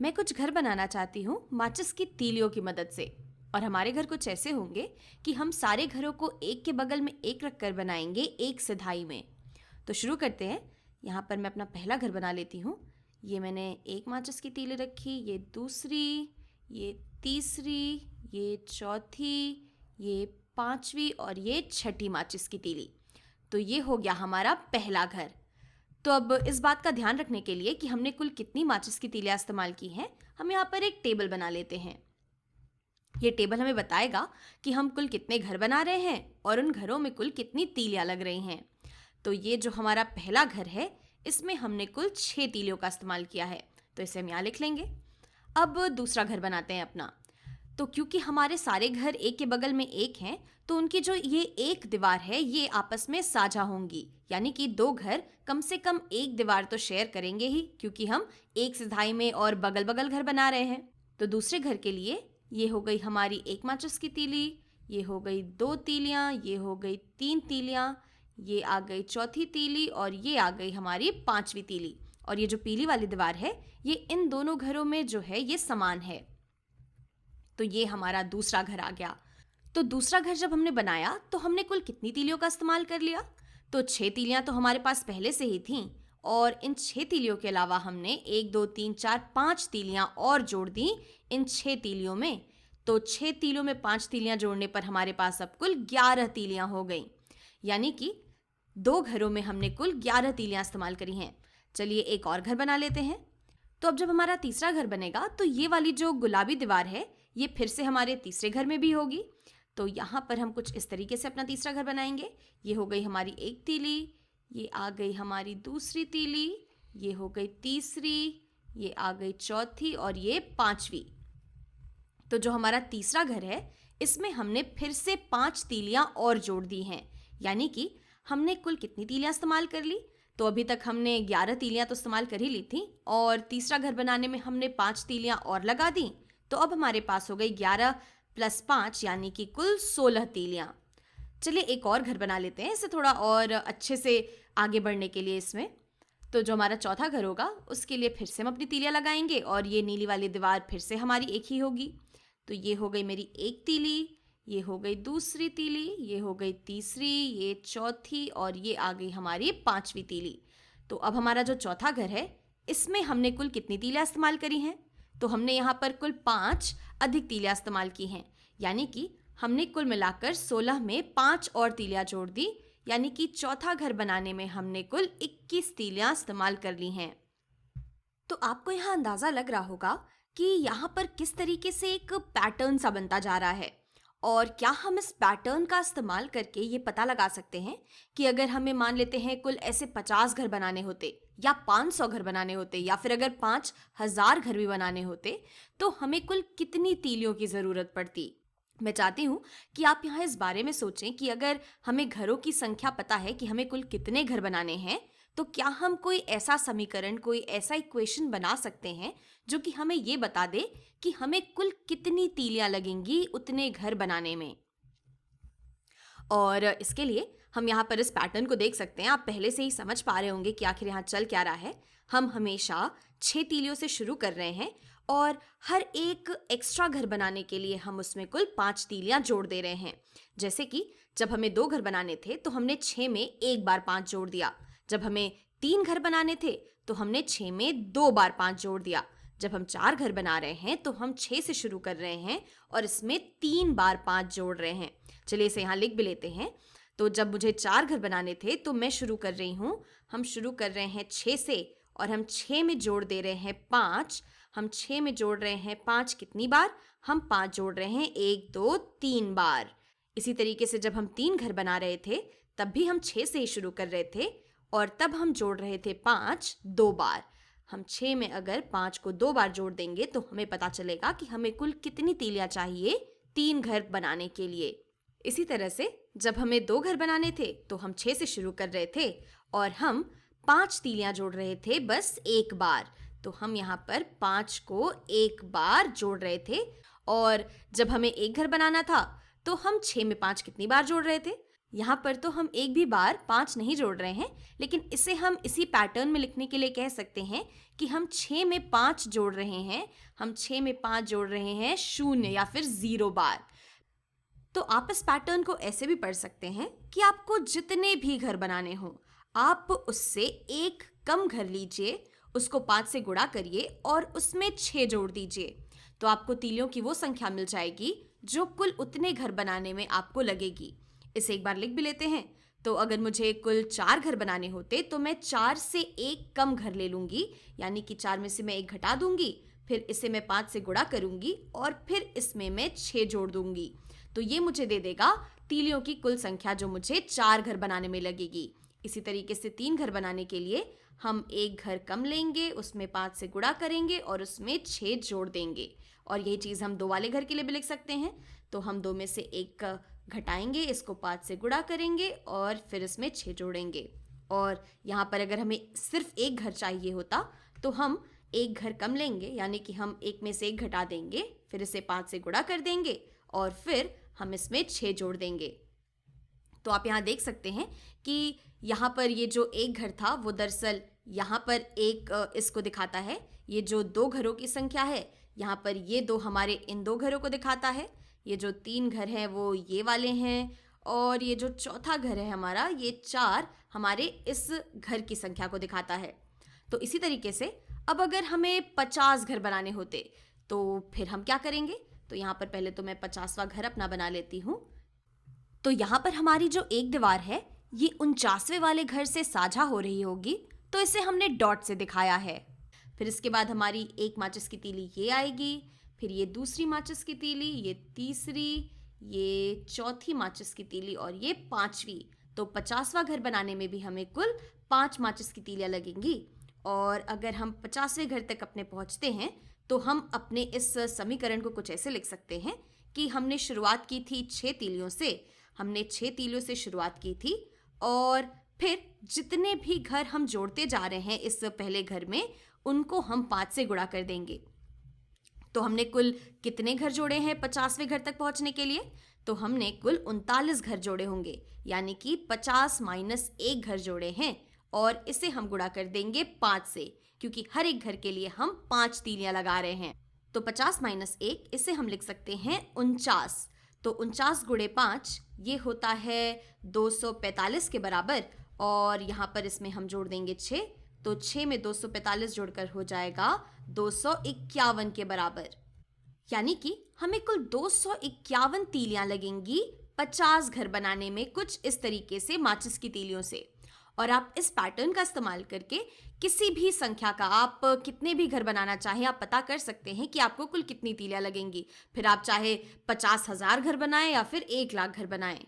मैं कुछ घर बनाना चाहती हूँ माचिस की तीलियों की मदद से। और हमारे घर कुछ ऐसे होंगे कि हम सारे घरों को एक के बगल में एक रखकर बनाएंगे एक सिधाई में। तो शुरू करते हैं। यहाँ पर मैं अपना पहला घर बना लेती हूँ। ये मैंने एक माचिस की तीली रखी, ये दूसरी, ये तीसरी, ये चौथी, ये पांचवी और ये छठी माचिस की तीली। तो ये हो गया हमारा पहला घर। तो अब इस बात का ध्यान रखने के लिए कि हमने कुल कितनी माचिस की तीलियां इस्तेमाल की हैं, हम यहाँ पर एक टेबल बना लेते हैं। ये टेबल हमें बताएगा कि हम कुल कितने घर बना रहे हैं और उन घरों में कुल कितनी तीलियां लग रही हैं। तो ये जो हमारा पहला घर है, इसमें हमने कुल 6 तीलियों का इस्तेमाल किया है, तो इसे हम यहाँ लिख लेंगे। अब दूसरा घर बनाते हैं अपना। तो क्योंकि हमारे सारे घर एक के बगल में एक हैं, तो उनकी जो ये एक दीवार है ये आपस में साझा होंगी, यानी कि 2 घर कम से कम एक दीवार तो शेयर करेंगे ही, क्योंकि हम एक सिधाई में और बगल बगल घर बना रहे हैं। तो दूसरे घर के लिए ये हो गई हमारी एक माचिस की तीली, ये हो गई 2 तीलियां, ये हो गई 3 तीलियां, ये आ गई चौथी तीली और ये आ गई हमारी 5वीं तीली। और ये जो पीली वाली दीवार है ये इन दोनों घरों में जो है ये समान है। तो ये हमारा दूसरा घर आ गया। तो दूसरा घर जब हमने बनाया तो हमने कुल कितनी तीलियों का इस्तेमाल कर लिया? तो 6 तीलियां तो हमारे पास पहले से ही थीं, और इन 6 तीलियों के अलावा हमने 1 2 3 4 5 तीलियां और जोड़ दी इन 6 तीलियों में। तो 6 तीलियों में 5 तीलियां जोड़ने पर हमारे पास अब कुल 11 तीलियां हो गई, यानी कि 2 घरों में हमने कुल 11 तीलियां इस्तेमाल करी हैं। चलिए एक और घर बना लेते हैं। तो अब जब हमारा तीसरा घर बनेगा तो ये वाली जो गुलाबी दीवार है ये फिर से हमारे तीसरे घर में भी होगी। तो यहाँ पर हम कुछ इस तरीके से अपना तीसरा घर बनाएंगे। ये हो गई हमारी एक तीली, ये आ गई हमारी दूसरी तीली, ये हो गई तीसरी, ये आ गई चौथी और ये 5वीं। तो जो हमारा तीसरा घर है इसमें हमने फिर से 5 तीलियां और जोड़ दी हैं, यानी कि हमने कुल कितनी तीलियां इस्तेमाल कर ली? तो अभी तक हमने 11 तीलियां तो इस्तेमाल कर ही ली थी, और तीसरा घर बनाने में हमने 5 तीलियां और लगा दी। तो अब हमारे पास हो गई 11 + 5 यानी कि कुल 16 तीलियां। चलिए एक और घर बना लेते हैं, इसे थोड़ा और अच्छे से आगे बढ़ने के लिए इसमें। तो जो हमारा चौथा घर होगा उसके लिए फिर से हम अपनी तीलियां लगाएंगे, और ये नीली वाली दीवार फिर से हमारी एक ही होगी। तो ये हो गई मेरी एक तीली, ये हो गई दूसरी तीली, ये हो गई तीसरी, ये चौथी और ये आ गई हमारी 5वीं तीली। तो अब हमारा जो चौथा घर है इसमें हमने कुल कितनी तीलियां इस्तेमाल करी हैं? तो हमने यहाँ पर कुल 5 अधिक तीलियां इस्तेमाल की हैं, यानी कि हमने कुल मिलाकर 16 में 5 और तीलियां जोड़ दी, यानी कि चौथा घर बनाने में हमने कुल 21 तीलियां इस्तेमाल कर ली हैं। तो आपको यहाँ अंदाजा लग रहा होगा कि यहाँ पर किस तरीके से एक पैटर्न सा बनता जा रहा है, और क्या हम इस पैटर्न का इस्तेमाल करके ये पता लगा सकते हैं कि अगर हमें मान लेते हैं कुल ऐसे 50 घर बनाने होते, या 500 घर बनाने होते, या फिर अगर 5000 घर भी बनाने होते, तो हमें कुल कितनी तीलियों की ज़रूरत पड़ती? मैं चाहती हूँ कि आप यहाँ इस बारे में सोचें कि अगर हमें घरों की संख्या पता है कि हमें कुल कितने घर बनाने हैं, तो क्या हम कोई ऐसा समीकरण, कोई ऐसा इक्वेशन बना सकते हैं जो कि हमें ये बता दे कि हमें कुल कितनी तीलियां लगेंगी उतने घर बनाने में। और इसके लिए हम यहाँ पर इस पैटर्न को देख सकते हैं। आप पहले से ही समझ पा रहे होंगे कि आखिर यहाँ चल क्या रहा है। हम हमेशा 6 तीलियों से शुरू कर रहे हैं, और हर एक एक्स्ट्रा घर बनाने के लिए हम उसमें कुल 5 तीलियां जोड़ दे रहे हैं। जैसे कि जब हमें 2 घर बनाने थे तो हमने 6 में एक बार 5 जोड़ दिया। जब हमें 3 घर बनाने थे तो हमने 6 में 2 बार 5 जोड़ दिया। जब हम 4 घर बना रहे हैं तो हम 6 से शुरू कर रहे हैं और इसमें 3 बार 5 जोड़ रहे हैं। चलिए इसे यहाँ लिख भी लेते हैं। तो जब मुझे 4 घर बनाने थे तो मैं शुरू कर रही हूँ, हम शुरू कर रहे हैं 6 से, और हम 6 में जोड़ दे रहे हैं 5। हम 6 में जोड़ रहे हैं 5 कितनी बार? हम 5 जोड़ रहे हैं 1 2 3 बार। इसी तरीके से जब हम 3 घर बना रहे थे तब भी हम 6 से ही शुरू कर रहे थे, और तब हम जोड़ रहे थे 5 2 बार। हम 6 में अगर 5 को 2 बार जोड़ देंगे तो हमें पता चलेगा कि हमें कुल कितनी तीलियां चाहिए 3 घर बनाने के लिए। इसी तरह से जब हमें 2 घर बनाने थे तो हम 6 से शुरू कर रहे थे, और हम 5 तीलियां जोड़ रहे थे बस एक बार। तो हम यहाँ पर 5 को एक बार जोड़ रहे थे, और जब हमें एक घर बनाना था तो हम 6 में 5 कितनी बार जोड़ रहे थे? यहाँ पर तो हम एक भी बार 5 नहीं जोड़ रहे हैं, लेकिन इसे हम इसी पैटर्न में लिखने के लिए कह सकते हैं कि हम 6 में 5 जोड़ रहे हैं। हम 6 में 5 जोड़ रहे हैं 0 या फिर 0 बार। तो आप इस पैटर्न को ऐसे भी पढ़ सकते हैं कि आपको जितने भी घर बनाने हों, आप उससे एक कम घर लीजिए, उसको 5 से गुणा करिए और उसमें 6 जोड़ दीजिए। तो आपको तीलियों की वो संख्या मिल जाएगी जो कुल उतने घर बनाने में आपको लगेगी। इसे एक बार लिख भी लेते हैं। तो अगर मुझे कुल 4 घर बनाने होते तो मैं 4 से एक कम घर ले लूंगी, यानी कि 4 में से मैं एक घटा दूंगी, फिर इसे मैं 5 से गुणा करूंगी और फिर इसमें मैं 6 जोड़ दूंगी। तो ये मुझे दे देगा तीलियों की कुल संख्या जो मुझे 4 घर बनाने में लगेगी। इसी तरीके से 3 घर बनाने के लिए हम एक घर कम लेंगे, उसमें 5 से गुणा करेंगे और उसमें 6 जोड़ देंगे। और यही चीज़ हम 2 वाले घर के लिए भी लिख सकते हैं। तो हम 2 में से एक घटाएंगे, इसको 5 से गुणा करेंगे और फिर इसमें 6 जोड़ेंगे। और यहाँ पर अगर हमें सिर्फ एक घर चाहिए होता तो हम एक घर कम लेंगे, यानी कि हम एक में से एक घटा देंगे, फिर इसे 5 से गुणा कर देंगे और फिर हम इसमें 6 जोड़ देंगे। तो आप यहाँ देख सकते हैं कि यहाँ पर ये जो एक घर था वो दरअसल यहाँ पर एक इसको दिखाता है। ये जो 2 घरों की संख्या है, यहाँ पर ये 2 हमारे इन 2 घरों को दिखाता है। ये जो 3 घर हैं वो ये वाले हैं और ये जो चौथा घर है हमारा, ये 4 हमारे इस घर की संख्या को दिखाता है। तो इसी तरीके से अब अगर हमें 50 घर बनाने होते तो फिर हम क्या करेंगे? तो यहाँ पर पहले तो मैं 50वां घर अपना बना लेती हूँ। तो यहाँ पर हमारी जो एक दीवार है ये 49वें वाले घर से साझा हो रही होगी, तो इसे हमने डॉट से दिखाया है। फिर इसके बाद हमारी एक माचिस की तीली ये आएगी, फिर ये दूसरी माचिस की तीली, ये तीसरी, ये चौथी माचिस की तीली और ये 5वीं। तो 50वां घर बनाने में भी हमें कुल 5 माचिस की तीलियाँ लगेंगी। और अगर हम 50वें घर तक अपने पहुँचते हैं तो हम अपने इस समीकरण को कुछ ऐसे लिख सकते हैं कि हमने शुरुआत की थी 6 तीलियों से। हमने 6 तीलियों से शुरुआत की थी और फिर जितने भी घर हम जोड़ते जा रहे हैं इस पहले घर में, उनको हम 5 से गुणा कर देंगे। तो हमने कुल कितने घर जोड़े हैं 50वें घर तक पहुंचने के लिए? तो हमने कुल 39 घर जोड़े होंगे, यानी कि 50 माइनस 1 घर जोड़े हैं और इसे हम गुणा कर देंगे 5 से, क्योंकि हर एक घर के लिए हम 5 तीलियां लगा रहे हैं। तो 50 माइनस 1, इसे हम लिख सकते हैं 49। तो 49 गुणे 5 ये होता है 245 के बराबर और यहाँ पर इसमें हम जोड़ देंगे 6। तो 6 में 245 जोड़कर हो जाएगा 251 के बराबर, यानी कि हमें कुल 251 तीलियां लगेंगी 50 घर बनाने में, कुछ इस तरीके से माचिस की तीलियों से। और आप इस पैटर्न का इस्तेमाल करके किसी भी संख्या का, आप कितने भी घर बनाना चाहें, आप पता कर सकते हैं कि आपको कुल कितनी तीलियां लगेंगी। फिर आप चाहे 50,000 घर बनाएं या फिर 1 लाख घर बनाएं।